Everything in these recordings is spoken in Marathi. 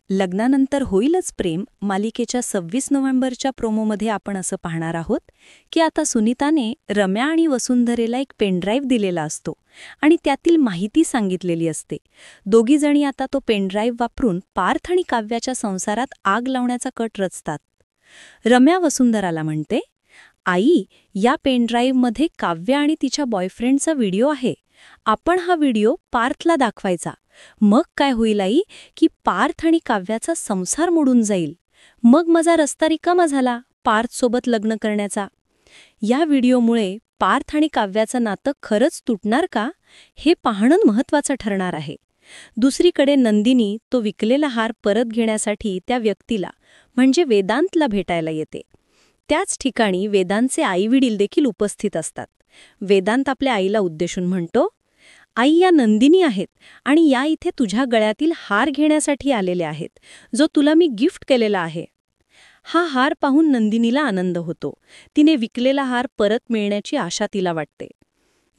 लग्नानंतर होईलच प्रेम मालिकेच्या 26 नोव्हेंबरच्या प्रोमोमध्ये आपण असं पाहणार आहोत की आता सुनीताने रम्या आणि वसुंधरेला एक पेनड्राईव्ह दिलेला असतो आणि त्यातील माहिती सांगितलेली असते. दोघीजणी आता तो पेनड्राईव्ह वापरून पार्थ आणि काव्याच्या संसारात आग लावण्याचा कट रचतात. रम्या वसुंधराला म्हणते, आई, या पेनड्राईव्हमध्ये काव्य आणि तिच्या बॉयफ्रेंडचा व्हिडिओ आहे. आपण हा व्हिडिओ पार्थला दाखवायचा. मग काय होईल आई, की पार्थ आणि काव्याचा संसार मोडून जाईल. मग माझा रस्ता रिकामा झाला पार्थसोबत लग्न करण्याचा. या व्हिडिओमुळे पार्थ आणि काव्याचं नातं खरंच तुटणार का, हे पाहणं महत्त्वाचं ठरणार आहे. दुसरीकडे नंदिनी तो विकलेला हार परत घेण्यासाठी त्या व्यक्तीला म्हणजे वेदांतला भेटायला येते. त्याच ठिकाणी वेदांतचे आईवडील देखील उपस्थित असतात. वेदांत आपल्या आईला उद्देशून म्हणतो, आई, या नंदिनी आहेत आणि या इथे तुझ्या गळ्यातील हार घेण्यासाठी आलेल्या आहेत, जो तुला मी गिफ्ट केलेला आहे. हा हार पाहून नंदिनीला आनंद होतो. तिने विकलेला हार परत मिळण्याची आशा तिला वाटते.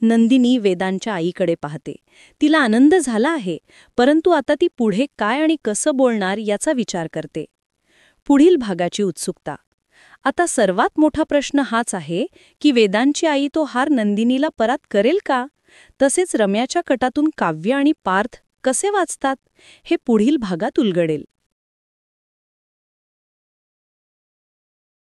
नंदिनी वेदांच्या आईकडे पाहते. तिला आनंद झाला आहे, परंतु आता ती पुढे काय आणि कसं बोलणार याचा विचार करते. पुढील भागाची उत्सुकता. आता सर्वात मोठा प्रश्न हाच आहे की वेदांची आई तो हार नंदिनीला परत करेल का? तसेच रम्याच्या कटातून काव्य आणि पार्थ कसे वाचतात, हे पुढील भागात उलगडेल.